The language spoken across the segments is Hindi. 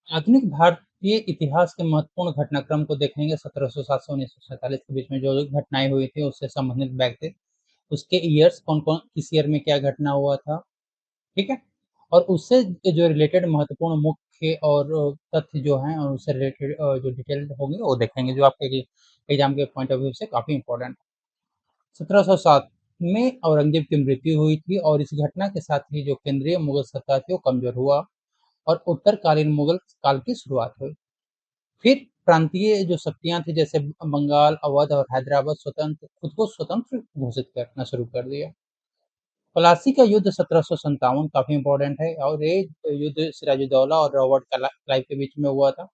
आधुनिक भारतीय इतिहास के महत्वपूर्ण घटनाक्रम को देखेंगे 1707 से 1947 के बीच में जो घटनाएँ हुई थी उससे संबंधित व्यक्ति, उसके ईयर्स कौन-कौन किस ईयर में क्या घटना हुआ था, ठीक है? और उससे जो रिलेटेड महत्वपूर्ण मुख्य और तथ्य जो हैं और उससे रिलेटेड जो डिटेल्ड होंगे वो देखेंगे जो आपके एग्ज़ाम के पॉइंट ऑफ व्यू से काफ़ी इम्पोर्टेंट है। 1707 में औरंगज़ेब की मृत्यु हुई थी और इस घटना के साथ ही जो केंद्रीय मुगल सत्ता थी वो कमज़ोर हुआ और उत्तरकालीन मुगल काल की शुरुआत हुई। फिर प्रांतीय जो शक्तियाँ थी जैसे बंगाल, अवध और हैदराबाद खुद को स्वतंत्र घोषित करना शुरू कर दिया। प्लासी का युद्ध 1757 काफ़ी इम्पोर्टेंट है और ये युद्ध सिराजुद्दौला और रॉबर्ट क्लाइव के बीच में हुआ था।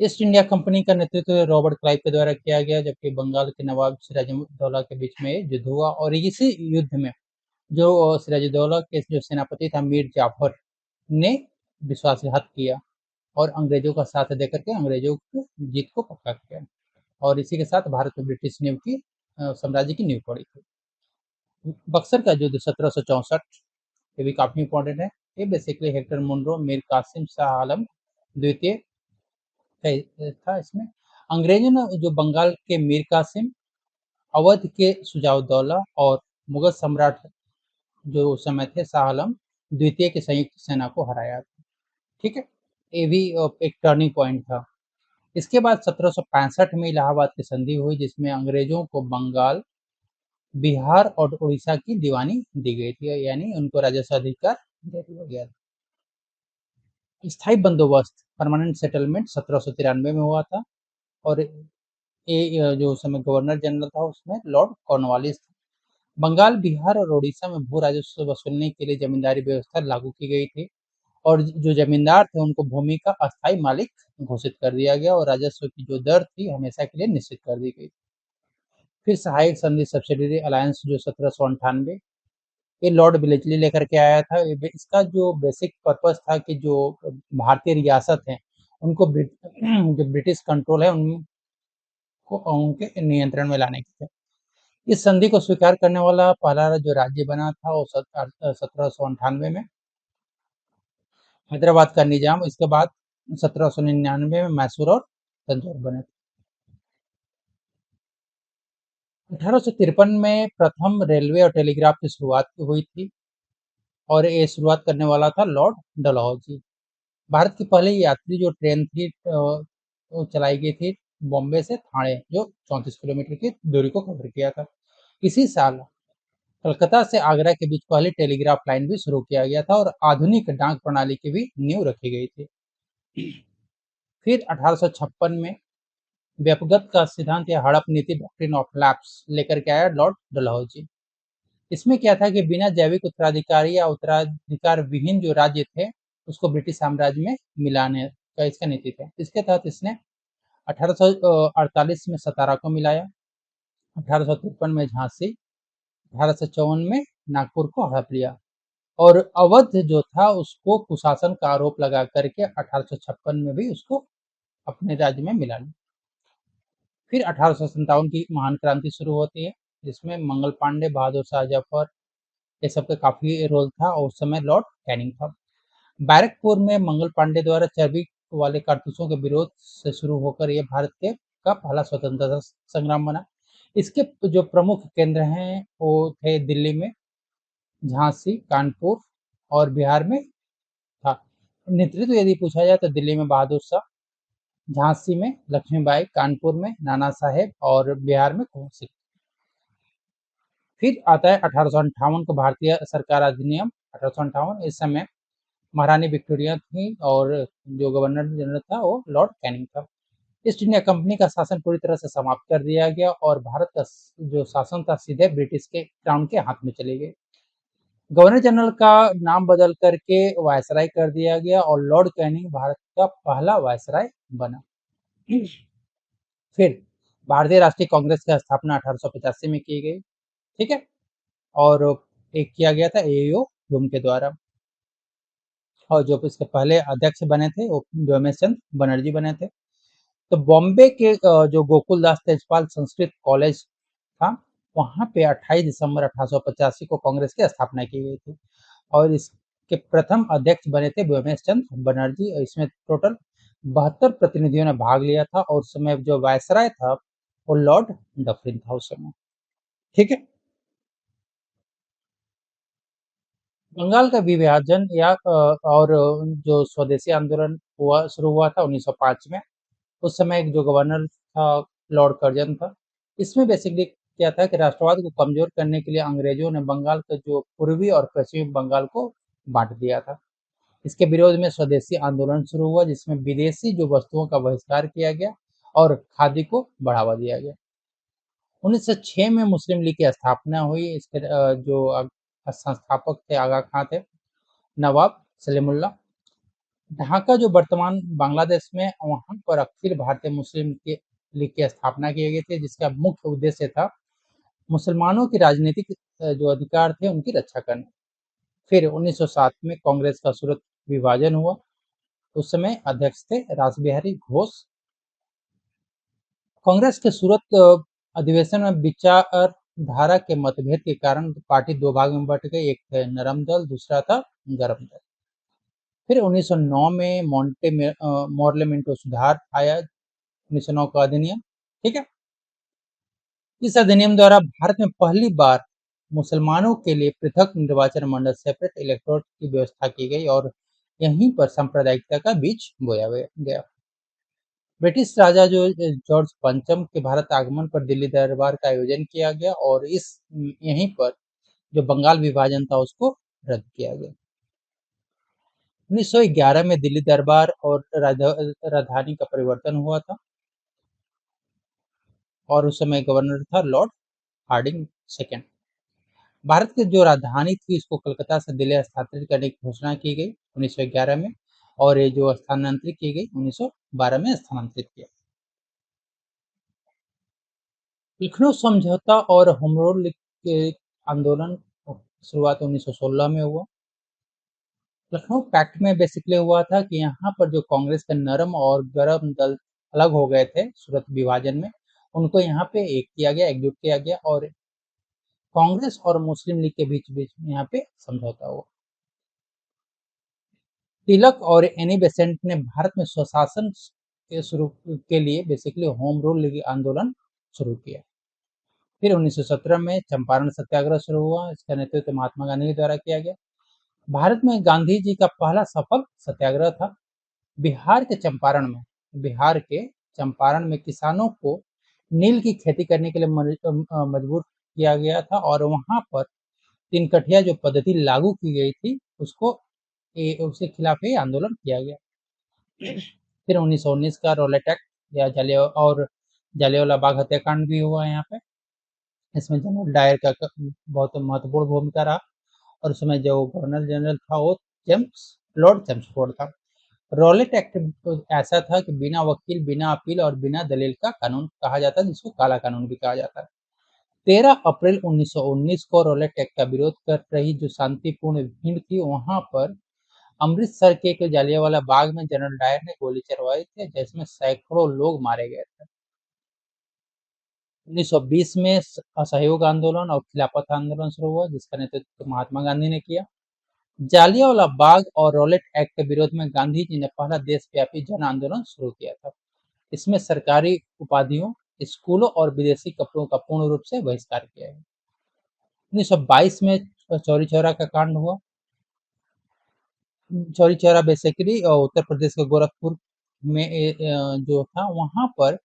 ईस्ट इंडिया कंपनी का नेतृत्व रॉबर्ट क्लाइव के द्वारा किया गया जबकि बंगाल के नवाब सिराजुद्दौला के बीच में युद्ध हुआ और इसी युद्ध में जो सिराजुद्दौला के जो सेनापति था मीर जाफर ने विश्वासघात किया और अंग्रेजों का साथ देकर के अंग्रेजों की जीत को पक्का किया और इसी के साथ भारत में ब्रिटिश साम्राज्य की नींव पड़ी थी। बक्सर का युद्ध 1764 ये भी काफी इंपॉर्टेंट है। ये basically Hector Munro, Mir Qasim, Shah Alam द्वितीय था इसमें। अंग्रेजों ने जो बंगाल के मीर कासिम, अवध के शुजाउद्दौला और मुगल सम्राट जो उस समय थे शाह आलम द्वितीय की संयुक्त सेना को हराया था। ठीक है, ये भी एक टर्निंग पॉइंट था। इसके बाद 1765 में इलाहाबाद की संधि हुई जिसमें अंग्रेजों को बंगाल, बिहार और उड़ीसा की दीवानी दी गई थी यानी उनको राजस्व अधिकार दे दिया गया था। स्थायी बंदोबस्त परमानेंट सेटलमेंट 1793 में हुआ था और ये जो उस समय गवर्नर जनरल था उसमें लॉर्ड कॉर्नवालिस था। बंगाल, बिहार और उड़ीसा में भू राजस्व वसूलने के लिए जमींदारी व्यवस्था लागू की गई थी और जो जमींदार थे उनको भूमि का अस्थायी मालिक घोषित कर दिया गया और राजस्व की जो दर थी हमेशा के लिए निश्चित कर दी गई। फिर सहायक संधि सब्सिडरी अलायंस जो 1798 ये लॉर्ड विलेजली लेकर के आया था। इसका जो बेसिक पर्पस था कि जो भारतीय रियासत है उनको जो ब्रिटिश कंट्रोल है उनको उनके नियंत्रण में लाने की थे। इस संधि को स्वीकार करने वाला पहला जो राज्य बना था वो 1798 में हैदराबाद का निजाम, इसके बाद 1799 में मैसूर और तंजौर बने थे। 1853 में प्रथम रेलवे और टेलीग्राफ की शुरुआत हुई थी और ये शुरुआत करने वाला था लॉर्ड डलहौजी। भारत की पहली यात्री जो ट्रेन थी वो चलाई गई थी बॉम्बे से ठाणे जो 34 किलोमीटर की दूरी को कवर किया था। इसी साल कलकत्ता से आगरा के बीच पहली टेलीग्राफ लाइन भी शुरू किया गया था और आधुनिक डाक प्रणाली की भी नींव रखी गई थी। फिर 1856 में व्यपगत का सिद्धांत या हड़प नीति डॉक्ट्रिन ऑफ लैप्स लेकर के आया लॉर्ड डलहौजी। इसमें क्या था कि बिना जैविक उत्तराधिकारी या उत्तराधिकार विहीन जो राज्य थे उसको ब्रिटिश साम्राज्य में मिलाने का इसका नीति था। इसके तहत इसने 1848 में सतारा को मिलाया, 1853 में झांसी, 1854 में नागपुर को हड़प लिया और अवध जो था उसको कुशासन का आरोप लगा करके 1856 में भी उसको अपने राज्य में मिला लिया। फिर 1857 की महान क्रांति शुरू होती है जिसमें मंगल पांडे, बहादुर शाह जफर ये सब का काफी रोल था और उस समय लॉर्ड कैनिंग था। बैरकपुर में मंगल पांडे द्वारा चर्बी वाले कारतूसों के विरोध से शुरू होकर यह भारत के का पहला स्वतंत्रता संग्राम बना। इसके जो प्रमुख केंद्र हैं वो थे दिल्ली में, झांसी, कानपुर और बिहार में था। नेतृत्व यदि पूछा जाए तो दिल्ली में बहादुर शाह, झांसी में लक्ष्मीबाई, कानपुर में नाना साहेब और बिहार में कुंवर सिंह। फिर आता है 1858 को भारतीय सरकार अधिनियम 1858। इस समय महारानी विक्टोरिया थी और जो गवर्नर जनरल था वो लॉर्ड कैनिंग था। ईस्ट इंडिया कंपनी का शासन पूरी तरह से समाप्त कर दिया गया और भारत का जो शासन था सीधे ब्रिटिश के क्राउन के हाथ में चले गए। गवर्नर जनरल का नाम बदल करके वायसराय कर दिया गया और लॉर्ड कैनिंग भारत का पहला वायसराय बना। फिर भारतीय राष्ट्रीय कांग्रेस की स्थापना 1885 में की गई, ठीक है, और एक किया गया था एओ ह्यूम के द्वारा और जो इसके पहले अध्यक्ष बने थे वो व्योमेश चंद्र बनर्जी बने थे। तो बॉम्बे के जो गोकुल दास तेजपाल संस्कृत कॉलेज था वहाँ पे 28 दिसंबर 1885 को कांग्रेस की स्थापना की गई थी और के प्रथम अध्यक्ष बने थे व्योमेश चंद्र बनर्जी। इसमें टोटल 72 प्रतिनिधियों ने भाग लिया था और उस समय जो वायसराय था वो लॉर्ड डफरिन था उस समय। ठीक है। बंगाल का विभाजन और जो स्वदेशी आंदोलन शुरू हुआ था 1905 में। उस समय एक जो गवर्नर था लॉर्ड कर्जन था। इसमें बेसिकली क्या था कि राष्ट्रवाद को कमजोर करने के लिए अंग्रेजों ने बंगाल का जो पूर्वी और पश्चिमी बंगाल को बांट दिया था। इसके विरोध में स्वदेशी आंदोलन शुरू हुआ जिसमें विदेशी जो वस्तुओं का बहिष्कार किया गया और खादी को बढ़ावा दिया गया। 1906 में मुस्लिम लीग की स्थापना हुई। इसके जो संस्थापक थे आगा खां थे, नवाब सलीमुल्लाह। ढाका जो वर्तमान बांग्लादेश में, वहां पर अखिल भारतीय मुस्लिम लीग की स्थापना की गई थी जिसका मुख्य उद्देश्य था मुसलमानों की राजनीतिक जो अधिकार थे उनकी रक्षा करना। फिर 1907 में कांग्रेस का सूरत विभाजन हुआ। उस समय अध्यक्ष थे रासबिहारी घोष। कांग्रेस के सूरत अधिवेशन में विचारधारा के मतभेद के कारण पार्टी दो भाग में बट गई। एक थे नरम दल, दूसरा था गरम दल। फिर 1909 में मोर्लेमेंटो सुधार आया, 1909 का अधिनियम। ठीक है। इस अधिनियम द्वारा भारत में पहली बार मुसलमानों के लिए पृथक निर्वाचन मंडल, सेपरेट इलेक्टोरेट की व्यवस्था की गई और यहीं पर सांप्रदायिकता का बीज बोया गया। ब्रिटिश राजा जो जॉर्ज पंचम के भारत आगमन पर दिल्ली दरबार का आयोजन किया गया और यहीं पर जो बंगाल विभाजन था उसको रद्द किया गया। 1911 में दिल्ली दरबार और राजधानी का परिवर्तन हुआ था और उस समय गवर्नर था लॉर्ड हार्डिंग सेकेंड। भारत की जो राजधानी थी इसको कलकत्ता से दिल्ली स्थानांतरित करने की घोषणा की गई 1911 में और ये जो स्थानांतरित की गई 1912 में स्थानांतरित किया। लखनऊ समझौता और होम रूल के आंदोलन शुरुआत 1916 में हुआ। लखनऊ पैक्ट में बेसिकली हुआ था कि यहाँ पर जो कांग्रेस के नरम और गरम दल अलग हो गए थे सूरत विभाजन में, उनको यहाँ पे एक किया गया, एकजुट किया गया और कांग्रेस और मुस्लिम लीग के बीच बीच में यहाँ पे समझौता हुआ। तिलक और एनी बेसेंट ने भारत में स्वशासन के लिए बेसिकली होम रूल आंदोलन शुरू किया। फिर 1917 में चंपारण सत्याग्रह शुरू हुआ। इसका नेतृत्व महात्मा गांधी द्वारा किया गया। भारत में गांधी जी का पहला सफल सत्याग्रह था बिहार के चंपारण में किसानों को नील की खेती करने के लिए मजबूर किया गया था और वहां पर तीन कठिया जो पद्धति लागू की गई थी उसके खिलाफ ही आंदोलन किया गया। फिर 1919 का रॉलेट एक्ट या जालियांवाला बाग हत्याकांड भी हुआ यहाँ पे। इसमें जनरल डायर का बहुत महत्वपूर्ण भूमिका रहा और उस समय जो गवर्नर जनरल था वो लॉर्ड चेम्सफोर्ड था। रॉलेट एक्ट ऐसा था कि बिना वकील, बिना अपील और बिना दलील का कानून कहा जाता है, जिसको काला कानून भी कहा जाता है। 13 अप्रैल 1919 को रॉलेट एक्ट का विरोध कर रही जो शांतिपूर्ण भीड़ थी वहां पर अमृतसर के जालियांवाला बाग में जनरल डायर ने गोली चलवाई थी जिसमें सैकड़ों लोग मारे गए थे। 1920 में असहयोग आंदोलन और खिलाफत आंदोलन शुरू हुआ जिसका नेतृत्व महात्मा गांधी ने किया। जालियांवाला बाग और रॉलेट एक्ट के विरोध में गांधी जी ने पहला देशव्यापी जन आंदोलन शुरू किया था। इसमें सरकारी उपाधियों, स्कूलों और विदेशी कपड़ों का पूर्ण रूप से बहिष्कार किया गया। 1922 में चौरी चौरा का कांड हुआ। चौरी चौरा बेसिकली उत्तर प्रदेश के गोरखपुर में जो था वहां पर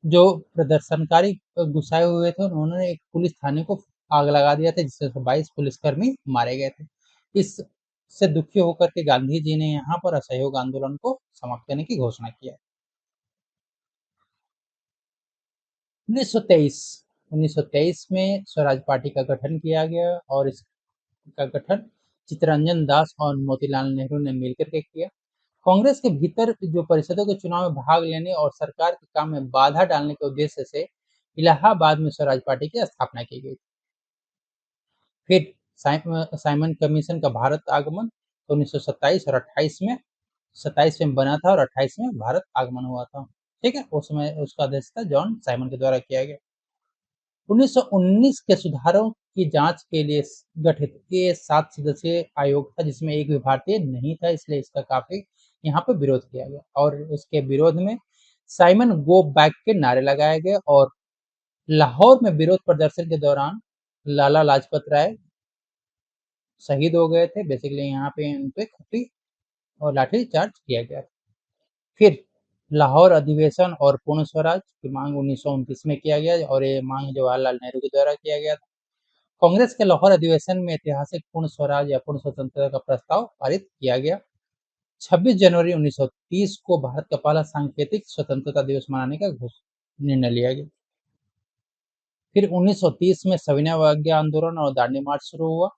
जो प्रदर्शनकारी घुसाए हुए थे उन्होंने एक पुलिस थाने को आग लगा दिया था जिससे 22 पुलिसकर्मी मारे गए थे। इससे दुखी होकर के गांधी जी ने यहाँ पर असहयोग आंदोलन को समाप्त करने की घोषणा किया। 1923 में स्वराज पार्टी का गठन किया गया और इसका गठन चित्तरंजन दास और मोतीलाल नेहरू ने मिलकर के किया। कांग्रेस के भीतर जो परिषदों के चुनाव में भाग लेने और सरकार के काम में बाधा डालने के उद्देश्य से इलाहाबाद में स्वराज पार्टी की स्थापना की गई। फिर साइमन कमीशन का भारत आगमन 1927 और 28 में, 27 में बना था और 28 में भारत आगमन हुआ था। ठीक है। उस समय उसका अध्यक्ष था जॉन साइमन के द्वारा किया गया। 1919 के सुधारों की जांच के लिए गठित ये 7 सदस्यीय आयोग था, जिसमें एक भी भारतीय नहीं था, इसलिए इसका काफी यहाँ पे विरोध किया गया और उसके विरोध में साइमन गो बैक के नारे लगाए गए और लाहौर में विरोध प्रदर्शन के दौरान लाला लाजपत राय शहीद हो गए थे। बेसिकली यहाँ पे उन पे काफी और लाठी चार्ज किया गया। फिर लाहौर अधिवेशन और पूर्ण स्वराज की मांग 1929 में किया गया और ये मांग जवाहरलाल नेहरू के द्वारा किया गया था। कांग्रेस के लाहौर अधिवेशन में ऐतिहासिक पूर्ण स्वराज या पूर्ण स्वतंत्रता का प्रस्ताव पारित किया गया। 26 जनवरी 1930 को भारत का पहला सांकेतिक स्वतंत्रता दिवस मनाने का निर्णय लिया गया। फिर 1930 में सविनय अवज्ञा आंदोलन और दांडी मार्च शुरू हुआ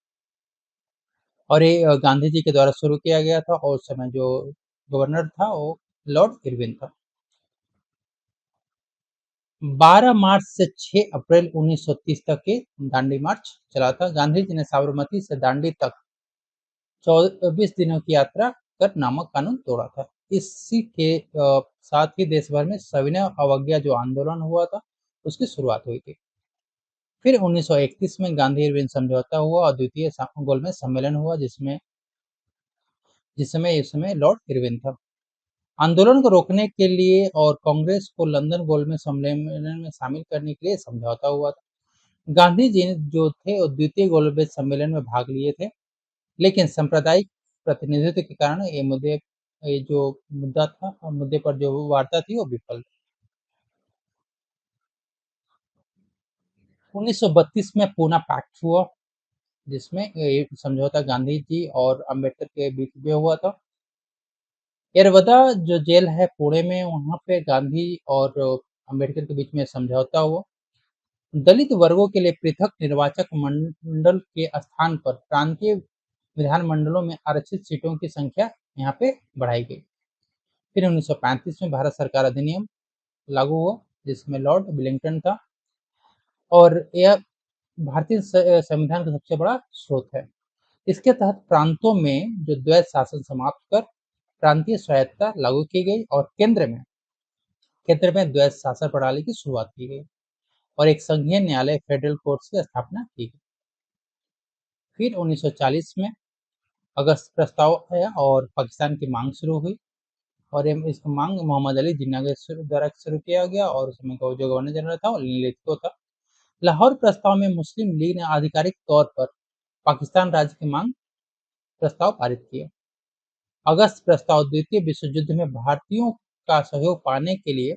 और ये गांधी जी के द्वारा शुरू किया गया था और उस समय जो गवर्नर था वो लॉर्ड इरविन था। 12 मार्च से 6 अप्रैल 1930 तक के दांडी मार्च चला था। गांधी जी ने साबरमती से दांडी तक 24 दिनों की यात्रा कर नमक कानून तोड़ा था। इसी के साथ ही देश भर में सविनय अवज्ञा जो आंदोलन हुआ था उसकी शुरुआत हुई थी। फिर 1931 में गांधी इरविन समझौता हुआ और द्वितीय गोलमेज सम्मेलन हुआ जिसमें इस समय लॉर्ड इरविन था। आंदोलन को रोकने के लिए और कांग्रेस को लंदन गोलमेज सम्मेलन में शामिल करने के लिए समझौता हुआ था। गांधी जी जो थे वो द्वितीय गोलमेज सम्मेलन में भाग लिए थे, लेकिन सांप्रदायिक प्रतिनिधित्व के कारण ये जो मुद्दा था और मुद्दे पर जो वार्ता थी वो विफल। 1932 में पूना पैक्ट हुआ, जिसमें ये समझौता गांधी जी और अम्बेडकर के बीच में हुआ था। येरवदा जो जेल है पुणे में, वहाँ पे गांधी और अम्बेडकर के बीच में समझौता हुआ। दलित वर्गों के लिए पृथक निर्वाचक मंडल के स्थान पर प्रांतीय विधानमंडलों में आरक्षित सीटों की संख्या यहाँ पे बढ़ाई गई। फिर 1935 में भारत सरकार अधिनियम लागू हुआ, जिसमें लॉर्ड विलिंगटन था और यह भारतीय संविधान का सबसे बड़ा स्रोत है। इसके तहत प्रांतों में जो द्वैध शासन समाप्त कर प्रांतीय स्वायत्तता लागू की गई और केंद्र में द्वैध शासन प्रणाली की शुरुआत की गई और एक संघीय न्यायालय फेडरल कोर्ट्स की स्थापना की गई। फिर 1940 में अगस्त प्रस्ताव आया और पाकिस्तान की मांग शुरू हुई और इस मांग मोहम्मद अली जिन्ना के द्वारा शुरू किया गया और उसमें जो गवर्नर जनरल था वो लिथको था। लाहौर प्रस्ताव में मुस्लिम लीग ने आधिकारिक तौर पर पाकिस्तान राज्य की मांग प्रस्ताव पारित किया। अगस्त प्रस्ताव द्वितीय विश्व युद्ध में भारतीयों का सहयोग पाने के लिए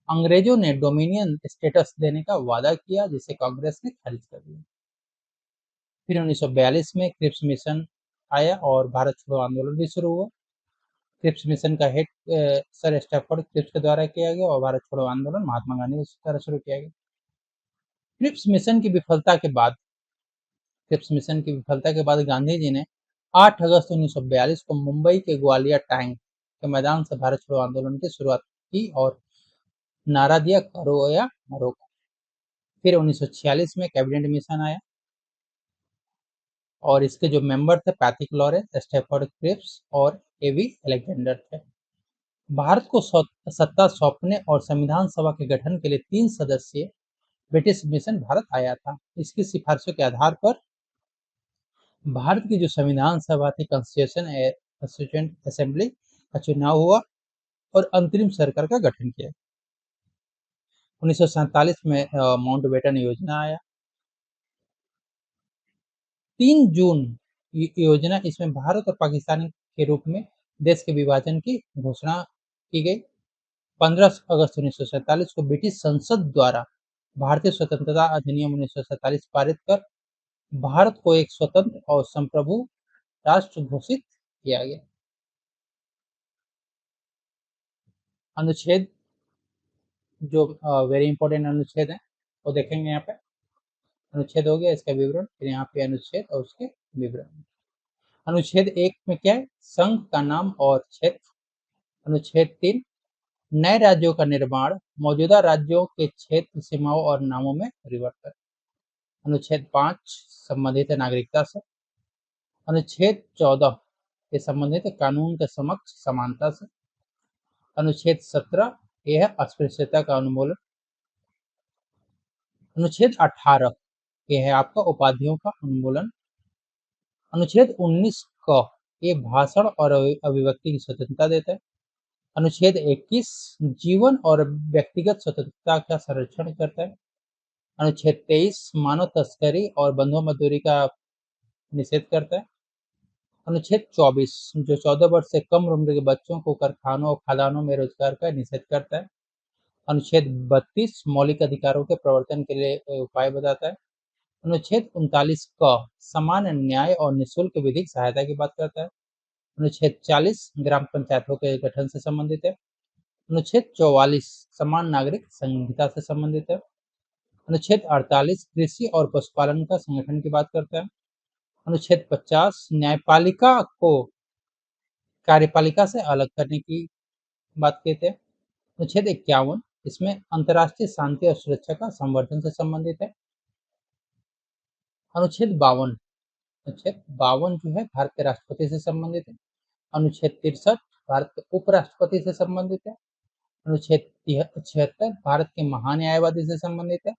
अंग्रेजों ने डोमिनियन स्टेटस देने का वादा किया, जिसे कांग्रेस ने खारिज कर दिया। फिर 1942 में क्रिप्स मिशन आया और भारत छोड़ो आंदोलन भी शुरू हुआ। क्रिप्स मिशन का हेड सर स्टैफोर्ड क्रिप्स के द्वारा किया गया और भारत छोड़ो आंदोलन महात्मा गांधी के द्वारा शुरू किया गया। क्रिप्स मिशन की विफलता के बाद गांधी जी ने 8 अगस्त 1942 को मुंबई के ग्वालियर टैंक के मैदान से भारत छोड़ो आंदोलन की शुरुआत की और नारा दिया, करो या मरो। फिर 1946 में कैबिनेट मिशन आया और इसके जो मेंबर थे पैथिक लॉरेंस, स्टैफोर्ड क्रिप्स और एवी अलेक्जेंडर थे। भारत को सत्ता सौंपने और संविधान सभा के गठन के लिए 3 सदस्यीय ब्रिटिश मिशन भारत आया था। इसकी सिफारिशों के आधार पर भारत की जो संविधान सभा थी, कॉन्स्टिट्यूएंट असेंबली का चुनाव हुआ और अंतरिम सरकार का गठन किया। 1947 में माउंटबेटन योजना आया। 3 जून योजना, इसमें भारत और पाकिस्तान के रूप में देश के विभाजन की घोषणा की गई। 15 अगस्त 1947 को ब्रिटिश संसद द्वारा भारतीय स्वतंत्रता अधिनियम 1947 पारित कर भारत को एक स्वतंत्र और संप्रभु राष्ट्र घोषित किया गया। अनुच्छेद जो वेरी इंपॉर्टेंट अनुच्छेद है वो देखेंगे यहाँ पे। अनुच्छेद हो गया, इसका विवरण, फिर यहाँ पे अनुच्छेद और उसके विवरण। अनुच्छेद 1 में क्या है? संघ का नाम और क्षेत्र। अनुच्छेद 3 नए राज्यों का निर्माण, मौजूदा राज्यों के क्षेत्र सीमाओं और नामों में परिवर्तन। अनुच्छेद 5 संबंधित है नागरिकता से। अनुच्छेद 14 ये संबंधित है कानून के समक्ष समानता से। अनुच्छेद 17 यह है अस्पृश्यता का उन्मूलन। अनुच्छेद 18 ये है आपका उपाधियों का उन्मूलन। अनुच्छेद 19 क ये भाषण और अभिव्यक्ति की स्वतंत्रता देता है। अनुच्छेद 21 जीवन और व्यक्तिगत स्वतंत्रता का संरक्षण करता है। अनुच्छेद 23 मानव तस्करी और बंधुआ मजदूरी का निषेध करता है। अनुच्छेद 24 जो 14 वर्ष से कम उम्र के बच्चों को कारखानों और खदानों में रोजगार का निषेध करता है। अनुच्छेद 32 मौलिक अधिकारों के प्रवर्तन के लिए उपाय बताता है। अनुच्छेद 39 क समान न्याय और निःशुल्क विधिक सहायता की बात करता है। अनुच्छेद 40 ग्राम पंचायतों के गठन से संबंधित है। अनुच्छेद 44 समान नागरिक संहिता से संबंधित है। अनुच्छेद 48 कृषि और पशुपालन का संगठन की बात करता है। अनुच्छेद 50 न्यायपालिका को कार्यपालिका से अलग करने की बात कहते हैं। अनुच्छेद 51 इसमें अंतर्राष्ट्रीय शांति और सुरक्षा का संवर्धन से संबंधित है। अनुच्छेद 52 जो है भारत के राष्ट्रपति से संबंधित है। अनुच्छेद 63 भारत के उपराष्ट्रपति से संबंधित है। अनुच्छेद 76 भारत के महान्यायवादी से संबंधित है।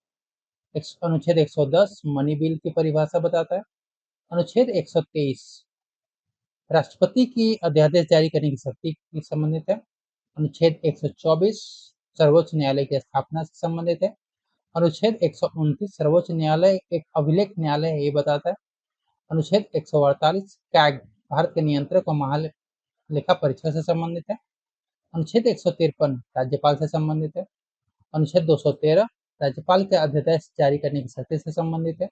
अनुच्छेद 110 मनी बिल की परिभाषा बताता है। अनुच्छेद 123 राष्ट्रपति की अध्यादेश जारी करने की शक्ति से संबंधित है। अनुच्छेद 124 सर्वोच्च न्यायालय की स्थापना से संबंधित है। अनुच्छेद 129 सर्वोच्च न्यायालय एक अभिलेख न्यायालय है, ये बताता है। अनुच्छेद 148 कैग भारत के नियंत्रक और महालेखा परीक्षक से संबंधित है। अनुच्छेद 153 राज्यपाल से संबंधित है। अनुच्छेद 213 राज्यपाल के अध्यादेश जारी करने की शक्ति से संबंधित है।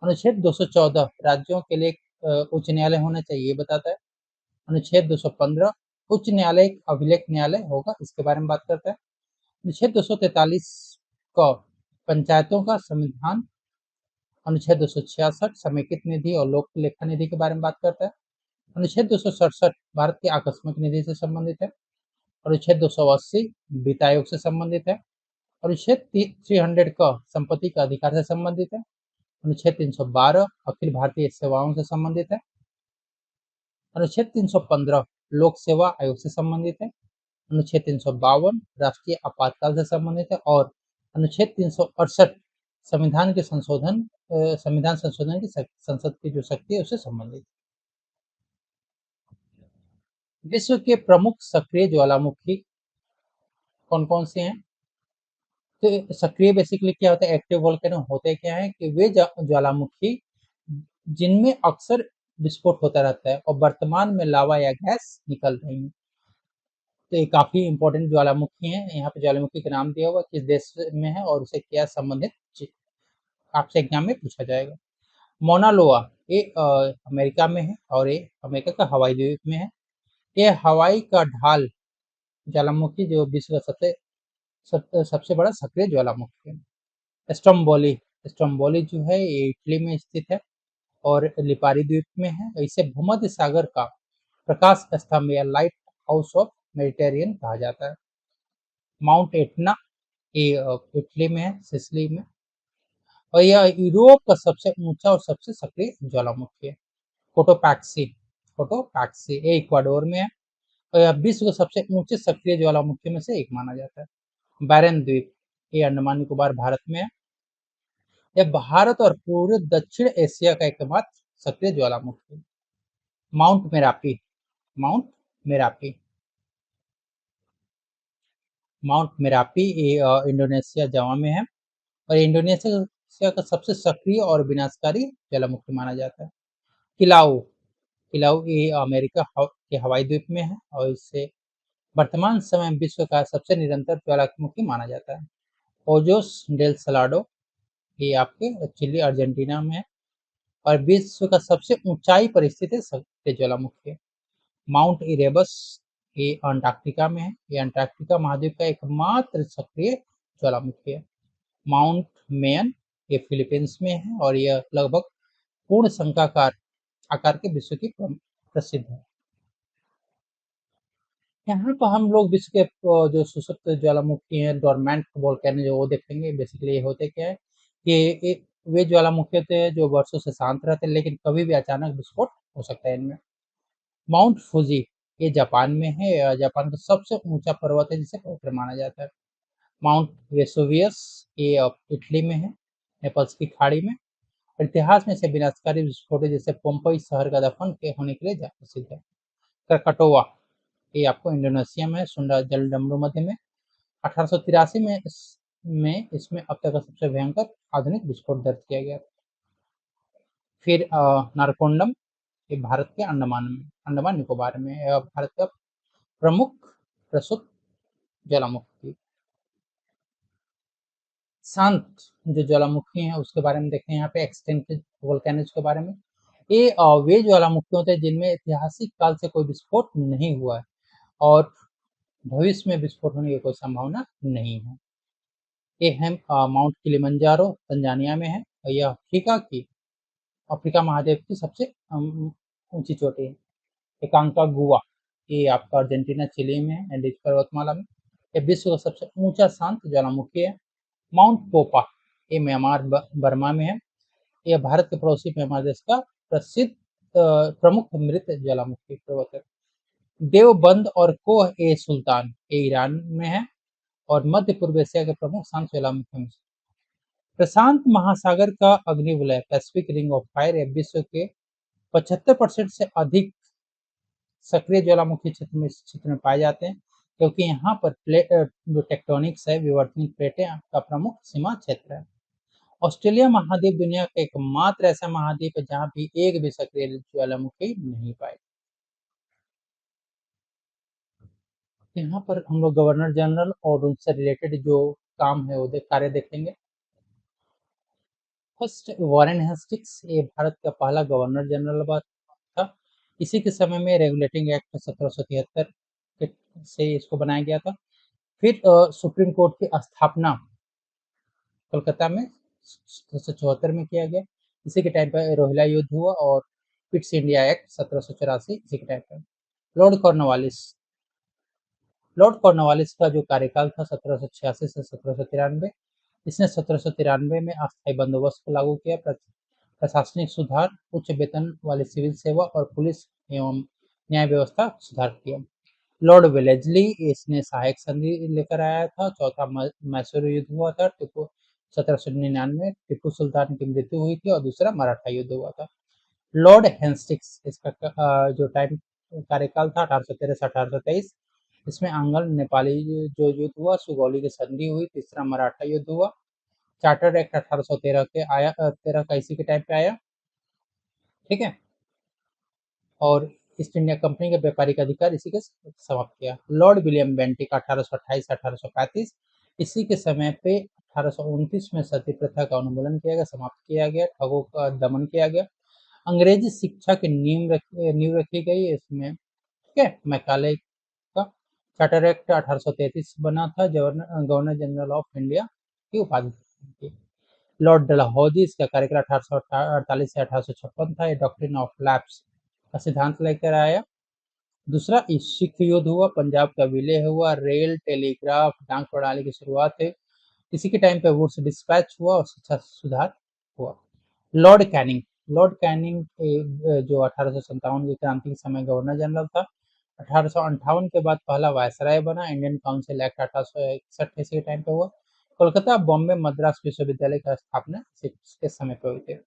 अनुच्छेद 214 राज्यों के लिए उच्च न्यायालय होना चाहिए, ये बताता है। अनुच्छेद 215 उच्च न्यायालय एक अभिलेख न्यायालय होगा, इसके बारे में बात करता है। अनुच्छेद 243 क पंचायतों का संविधान। अनुच्छेद 266 समेकित निधि और लोक लेखा निधि के बारे में बात करता है। अनुच्छेद 267 भारत की आकस्मिक निधि से संबंधित है। अनुच्छेद 280 वित्त आयोग से संबंधित है। अनुच्छेद 300 का संपत्ति का अधिकार से संबंधित है। अनुच्छेद 312 अखिल भारतीय सेवाओं से संबंधित है। अनुच्छेद 315 लोक सेवा आयोग से संबंधित है। अनुच्छेद 352 राष्ट्रीय आपातकाल से संबंधित है और अनुच्छेद 368 संविधान संशोधन की संसद की जो शक्ति है उससे संबंधित। विश्व के प्रमुख सक्रिय ज्वालामुखी कौन कौन से हैं? तो सक्रिय बेसिकली क्या होता है, एक्टिव वोल्केनो होते क्या है कि वे ज्वालामुखी जिनमें अक्सर विस्फोट होता रहता है और वर्तमान में लावा या गैस निकल रही है। तो ये काफी इंपॉर्टेंट ज्वालामुखी है। यहाँ पे ज्वालामुखी का नाम दिया हुआ किस देश में है और उसे क्या संबंधित आपसे एग्जाम में पूछा जाएगा। मोना लोआ ये अमेरिका में है और ये अमेरिका का हवाई द्वीप में है। ये हवाई का ढाल ज्वालामुखी जो विश्व का सबसे बड़ा सक्रिय ज्वालामुखी है। स्ट्रोम्बोली जो है ये इटली में स्थित है और लिपारी द्वीप में है। इसे भूमध्य सागर का प्रकाश स्तंभ या लाइट हाउस ऑफ मेडिटेरियन कहा जाता है। माउंट एटना ये इटली में है, सिसिली में, और यह यूरोप का सबसे ऊंचा और सबसे सक्रिय ज्वालामुखी है। कोटोपैक्सी ये इक्वाडोर में है और यह विश्व के सबसे ऊंचे सक्रिय ज्वालामुखी में से एक माना जाता है। बैरन द्वीप ये अंडमान निकोबार भारत में है। यह भारत और पूरे दक्षिण एशिया का एकमात्र सक्रिय ज्वालामुखी है। माउंट मेरापी ये इंडोनेशिया जावा में है और इंडोनेशिया का सबसे सक्रिय और विनाशकारी ज्वालामुखी माना जाता है। किलाउ ये अमेरिका के हवाई द्वीप में है और इसे वर्तमान समय विश्व का सबसे निरंतर ज्वालामुखी माना जाता है। ओजोस डेल सलाडो ये आपके चिली अर्जेंटीना में है और विश्व का सबसे ऊंचाई पर स्थित सक्रिय ज्वालामुखी है। माउंट इरेबस ये अंटार्कटिका में है। ये अंटार्कटिका महाद्वीप का एकमात्र सक्रिय ज्वालामुखी है। माउंट मेयन ये फिलीपींस में है और यह लगभग पूर्ण शंक्वाकार आकार के विश्व की प्रसिद्ध है। यहाँ पर हम लोग विश्व के जो सुसप्त ज्वालामुखी हैं, डोरमेंट वोल्केनो जो वो देखेंगे। बेसिकली ये होते क्या है कि वे ज्वालामुखी होते हैं जो वर्षों से शांत रहते हैं लेकिन कभी भी अचानक विस्फोट हो सकता है इनमें। माउंट फुजी ये जापान में है। जापान का सबसे ऊंचा पर्वत है जिसे पवित्र माना जाता है। माउंट वेसुवियस ये इटली में है नेपल्स की खाड़ी में। इतिहास में से विनाशकारी विस्फोट जैसे पोम्पई शहर का दफन के होने के लिए प्रसिद्ध है। क्रकटोवा, ये आपको इंडोनेशिया में सुंडा जलडमरू मध्य में 1883 में इसमें अब तक का सबसे भयंकर आधुनिक विस्फोट दर्ज किया गया। फिर नारकोंडम, ये भारत के अंडमान निकोबार में भारत का प्रमुख प्रसुप्त ज्वालामुखी। शांत जो ज्वालामुखी है उसके बारे में देखते हैं यहाँ पे एक्सटिंक्ट वोल्केनोज के बारे में। ये वे ज्वालामुखी होते हैं जिनमें ऐतिहासिक काल से कोई विस्फोट नहीं हुआ है और भविष्य में विस्फोट होने की कोई संभावना नहीं है। ये है माउंट किलिमंजारो, तंजानिया में है और यह अफ्रीका महाद्वीप की सबसे ऊंची चोटी है। एकांकागुआ, ये आपका अर्जेंटीना चिली में है, एंडीज पर्वतमाला में। ये विश्व का सबसे ऊंचा शांत ज्वालामुखी है। माउंट पोपा, ये म्यांमार बर्मा में है। यह भारत के पड़ोसी म्यांमार देश का प्रसिद्ध प्रमुख मृत ज्वालामुखी पर्वत है। देवबंद और कोह ए सुल्तान, ये ईरान में है और मध्य पूर्व एशिया के प्रमुख शांत ज्वालामुखी में से। प्रशांत महासागर का अग्निवलय पैसिफिक रिंग ऑफ फायर या विश्व के 75% से अधिक सक्रिय ज्वालामुखी क्षेत्र में पाए जाते हैं, क्योंकि यहाँ पर जो टेक्टोनिक्स है, विवर्तनिक प्लेटें का प्रमुख सीमा क्षेत्र है। ऑस्ट्रेलिया महाद्वीप दुनिया का एकमात्र ऐसा महाद्वीप है जहाँ भी एक भी सक्रिय ज्वालामुखी नहीं पाए। यहाँ पर हम लोग गवर्नर जनरल और उनसे रिलेटेड जो काम है वो कार्य देखेंगे। फर्स्ट, वॉरेन हेस्टिंग्स, ये भारत का पहला गवर्नर जनरल था। इसी के समय में रेगुलेटिंग एक्ट 1773 से इसको बनाया गया था। फिर सुप्रीम कोर्ट की स्थापना कोलकाता में 1774 में किया गया। इसी के टाइम पर रोहिला युद्ध हुआ और पिट्स इंडिया एक्ट 1784 इसी के टाइम पर। लॉर्ड कॉर्नवालिस का जो कार्यकाल था 1786 से 1793, इसने 1793 में अस्थायी बंदोबस्त को लागू किया, प्रशासनिक सुधार, उच्च वेतन वाली सिविल सेवा और पुलिस एवं न्याय व्यवस्था सुधार किया। लॉर्ड वेलेस्ली, इसने सहायक संधि लेकर आया था। चौथा मैसूर युद्ध हुआ था। 1799 टीपू सुल्तान की मृत्यु हुई थी और दूसरा मराठा युद्ध हुआ था। लॉर्ड हेस्टिंग्स, इसका जो टाइम कार्यकाल था 1813 से 1823, इसमें आंग्ल नेपाली जो युद्ध हुआ, सुगौली की संधि हुई, तीसरा मराठा युद्ध हुआ। चार्टर एक्ट 1813 के आया 13 का इसी के टाइम पे आया, ठीक है, और ईस्ट इंडिया कंपनी के व्यापारिक अधिकार इसी के समाप्त किया। लॉर्ड विलियम बेंटिक 1828 से 1835, इसी के समय पे 1829 में सती प्रथा का उन्मूलन किया गया, समाप्त किया गया, ठगों का दमन किया गया। अंग्रेजी शिक्षा की नींव रखी गई इसमें, ठीक है। मैकाले का चार्टर एक्ट 1833 बना था, गवर्नर जनरल ऑफ इंडिया की उपाधि। लॉर्ड डलहौजी, इसका कार्यकाल 1848 से 1856 था। ये डॉक्ट्रिन ऑफ लैप्स का सिद्धांत लेकर आया। दूसरा सिख युद्ध हुआ, पंजाब का विलय हुआ, रेल, टेलीग्राफ, डाक प्रणाली की शुरुआत है। इसी के टाइम पे वुड्स डिस्पैच हुआ और शिक्षा सुधार हुआ। लॉर्ड कैनिंग जो 1857 की क्रांति के समय गवर्नर जनरल था, 1858 के बाद पहला वायसराय बना। इंडियन काउंसिल एक्ट 1861 इसी के टाइम पे हुआ। कोलकाता, बॉम्बे, मद्रास विश्वविद्यालय का स्थापना इसी समय पे हुई थी।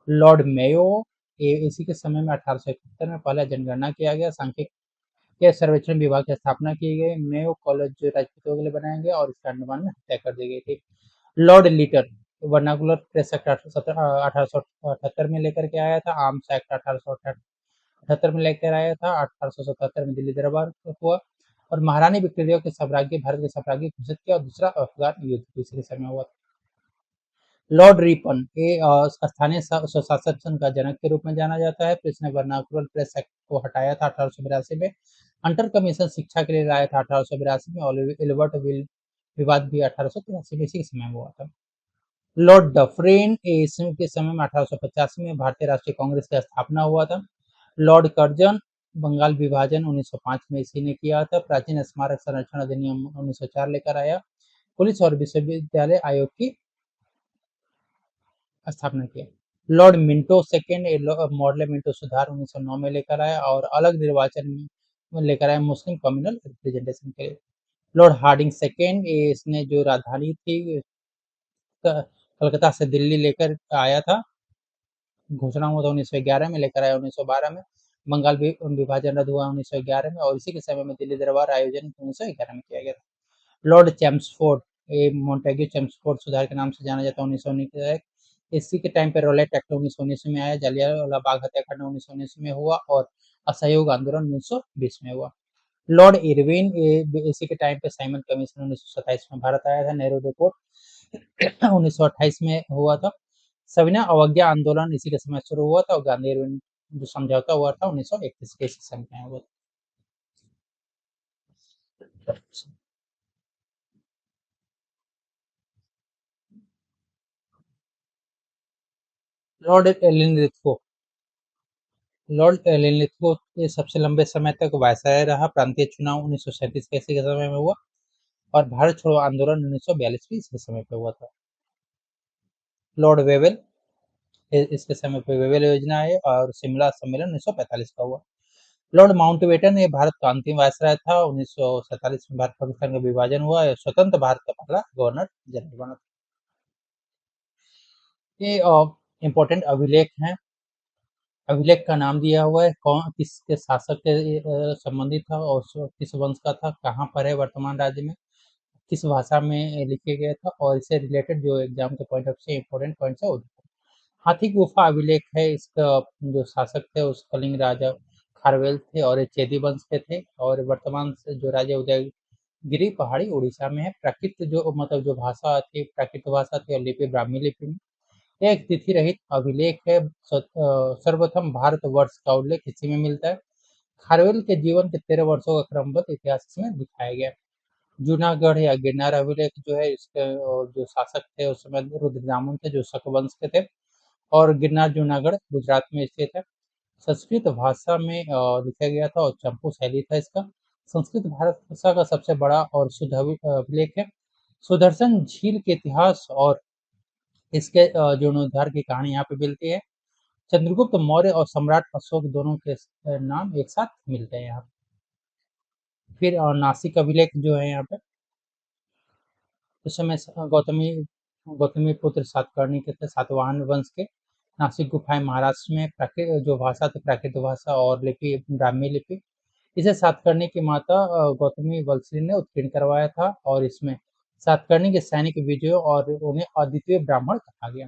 लॉर्ड मेयो, इसी के समय में 1871 में पहला जनगणना किया गया। सांख्यिकी सर्वेक्षण विभाग की स्थापना की गई। मेयो कॉलेज जो राजपूतों के लिए बनाया गया और इसके अंडमान में हत्या कर दी गई थी। Lord litre, vernacular press act 1878 में लेकर के आया था। आर्म्स एक्ट 1878 में लेकर आया था। 1877 में दिल्ली दरबार हुआ और महारानी विक्टोरिया के साम्राज्य भारत के साम्राज्य घोषित किया और दूसरा अफगान युद्ध दूसरे समय हुआ। लॉर्ड रिपन, ये स्थानीय स्वशासन का जनक के रूप में जाना जाता है। इसने वर्नाकुलर प्रेस एक्ट को हटाया था 1882 में। अंतर कमीशन शिक्षा के लिए लाया था 1882 में और एल्बर्ट विवाद भी 1883 में इसी के समय हुआ था। लॉर्ड डफरेन, के समय में 1885 में भारतीय राष्ट्रीय कांग्रेस का स्थापना हुआ था। लॉर्ड कर्जन, बंगाल विभाजन 1905 में इसी ने किया था। प्राचीन स्मारक संरक्षण अधिनियम 1904 लेकर आया। पुलिस और विश्वविद्यालय आयोग की स्थापना किया। Lord Minto second, model Minto सुधार 1909 में लेकर आया और अलग निर्वाचन में लेकर आया मुस्लिम कम्युनल रिप्रेजेंटेशन के लिए। लॉर्ड हार्डिंग सेकेंड, इसने जो राजधानी थी कलकत्ता से दिल्ली लेकर आया था, घोषणा हुआ था 1911 में, लेकर आया 1912 में। बंगाल विभाजन रद्द हुआ 1911 में, और इसी के समय में दिल्ली दरबार आयोजन 1911 में किया गया था। लॉर्ड चैम्सफोर्ड, ये मोंटेग्यू चैम्सफोर्ड सुधार के नाम से जाना जाता है, 1919 का। इसी के टाइम पे रॉलेट एक्ट 1919 में आया, जलियांवाला बाग हत्याकांड 1919 में हुआ, और असहयोग आंदोलन 1920 में हुआ। लॉर्ड इरविन, इसी के टाइम पे साइमन कमीशन 1927 में भारत आया था। नेहरू रिपोर्ट 1928 में हुआ था। सविनय अवज्ञा आंदोलन इसी के समय शुरू हुआ था, और गांधी इरविन जो समझौता हुआ था 1931 के समय में हुआ था। लॉर्ड लिनलिथगो, लॉर्ड लिनलिथगो ये सबसे लंबे समय तक वायसराय रहा। प्रांतीय चुनाव 1937 के इसी के समय में हुआ, और भारत छोड़ो आंदोलन 1942 भी इसी समय पे हुआ था। लॉर्ड वेवेल, इसके समय पे वेवेल योजना है, और शिमला सम्मेलन 1945 का हुआ। लॉर्ड माउंटबेटन ये भारत का अंतिम वायसराय था। 1947 में भारत पाकिस्तान का विभाजन हुआ, स्वतंत्र भारत का पहला गवर्नर जनरल बना। ये इम्पोर्टेंट अभिलेख हैं। अभिलेख का नाम दिया हुआ है, कौन किसके शासक के संबंधित था, और किस वंश का था, कहाँ पर है वर्तमान राज्य में, किस भाषा में लिखे गया था, और इससे रिलेटेड जो एग्जाम के पॉइंट ऑफ से इम्पोर्टेंट पॉइंट्स है वो। हाथी गुफा अभिलेख है। इसका जो शासक थे उस कलिंग राजा खारवेल थे, और ये चेदी वंश के थे, और वर्तमान से जो राजा उदयगिरी पहाड़ी उड़ीसा में है। प्राकृत जो मतलब जो भाषा थी, प्राकृत भाषा थी, और लिपि ब्राह्मी लिपि में। यह एक तिथि रहित अभिलेख है। सर्वप्रथम भारतवर्ष का उल्लेख इसी में मिलता है। खारवेल के जीवन के 13 वर्षों का क्रमबद्ध इतिहास इसमें दिखाया गया है। जूनागढ़ या गिरनार अभिलेख जो है, इसके जो शासक थे उस समय रुद्रदामन थे, जो शक वंश के थे, और गिरनार जूनागढ़ गुजरात में स्थित है। संस्कृत भाषा में लिखा गया था, और चंपू शैली था इसका। संस्कृत भारत भाषा का सबसे बड़ा और शुद्ध अभिलेख है। सुदर्शन झील के इतिहास और इसके जीर्णोद्धार की कहानी यहाँ पे मिलती है। चंद्रगुप्त मौर्य और सम्राट अशोक दोनों के नाम एक साथ मिलते हैं यहाँ। फिर नासिक अभिलेख जो है यहाँ पे, उस समय गौतमी पुत्र सातकर्णी के थे, सातवाहन वंश के। नासिक गुफाएं महाराष्ट्र में। प्राकृत जो भाषा थी, प्राकृत भाषा और लिपि ब्राह्मी लिपि। इसे सातकर्णी की माता गौतमी वल्लरी ने उत्कीर्ण करवाया था, और इसमें सातकर्णी के सैनिक विजयों और उन्हें अद्वितीय ब्राह्मण कहा गया।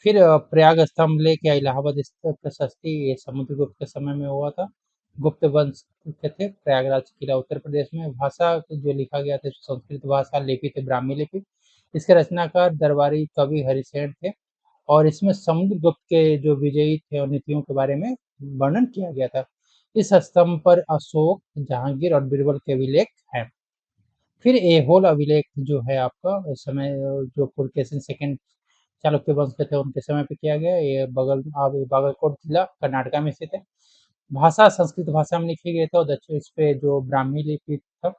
फिर प्रयाग स्तंभ लेक या इलाहाबाद प्रशस्ति, ये समुद्रगुप्त के समय में हुआ था। गुप्त वंश के थे। प्रयागराज किला उत्तर प्रदेश में। भाषा जो लिखा गया था संस्कृत भाषा, लिपि थी ब्राह्मी लिपि। इसके रचनाकार दरबारी कवि हरिसेन थे, और इसमें समुद्रगुप्त के जो विजयी थे और नीतियों के बारे में वर्णन किया गया था। इस स्तंभ पर अशोक, जहांगीर और बीरबल के अभिलेख हैं। फिर एहोल अभिलेख जो है आपका, उस समय जो पुलकेशिन सेकंड चालुक्य वंश के थे उनके समय पे किया गया। ये बगल अब बागलकोट जिला कर्नाटका में स्थित है। भाषा संस्कृत भाषा में लिखी गई थी, और दक्षिण इस पे जो ब्राह्मी लिपि था।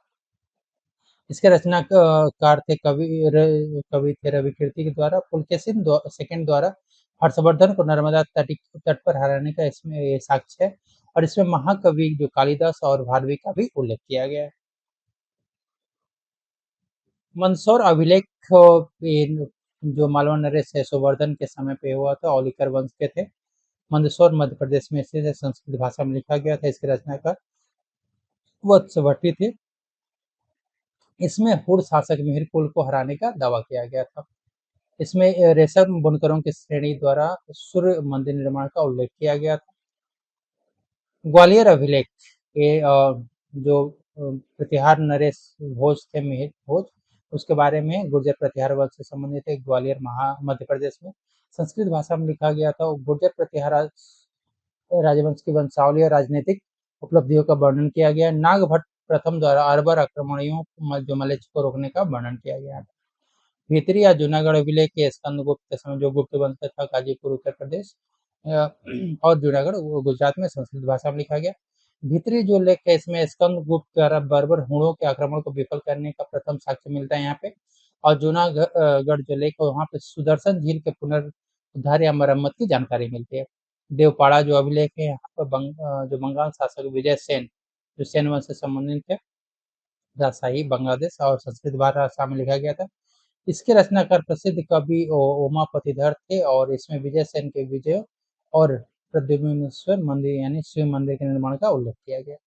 इसके रचनाकार थे कवि थे रविकीर्ति के द्वारा। पुलकेशिन सेकंड द्वारा हर्षवर्धन को नर्मदा तट पर हराने का इसमें ये साक्ष्य है, और इसमें महाकवि जो कालिदास और भारवी का भी उल्लेख किया गया है। मंदसौर अभिलेख जो मालवा नरेश है संवर्धन के समय पे हुआ था, औलिकर वंश के थे। मंदसौर मध्य प्रदेश में स्थित है। संस्कृत भाषा में लिखा गया था। इसके रचनाकार वत्सवटी थे। इसमें हुर शासक मिहिर कुल को हराने का दावा किया गया था। इसमें रेशम बुनकरों की श्रेणी द्वारा सूर्य मंदिर निर्माण का उल्लेख किया गया था। ग्वालियर अभिलेख, ये जो प्रतिहार नरेश भोज थे, मिहिर भोज, उसके बारे में गुर्जर प्रतिहार वंश से संबंधित है। ग्वालियर मध्य प्रदेश में। संस्कृत भाषा में लिखा गया था। गुर्जर प्रतिहार राजवंश की वंशावली और राजनीतिक उपलब्धियों का वर्णन किया गया। नागभट्ट प्रथम द्वारा अरबर आक्रमणियों जो मलेच्छ को रोकने का वर्णन किया गया। भीतरी या जूनागढ़ अभिलेख के स्कंदगुप्त के समय जो गुप्त वंश का था, गाजीपुर उत्तर प्रदेश, और जूनागढ़ वो गुजरात में संस्कृत भाषा में लिखा गया। भीतरी जो लेख है, इसमें स्कंदगुप्त द्वारा बर्बर हुणों के आक्रमण को विफल करने का प्रथम साक्ष्य मिलता है यहाँ पे। और जूनागढ़ जो लेख है वहाँ पे सुदर्शन झील के पुनरुद्धार या मरम्मत की जानकारी मिलती है। देवपाड़ा जो अभिलेख है, यहाँ पर जो बंगाल शासक विजय सेन, जो सेन वंश से संबंधित थे, राजशाही बांग्लादेश और संस्कृत भाषा में लिखा गया था। इसके रचनाकार प्रसिद्ध कवि उमापतिधर थे और इसमें विजय सेन के विजय और प्रद्युम्नेश्वर मंदिर यानी शिव मंदिर के निर्माण का उल्लेख किया गया।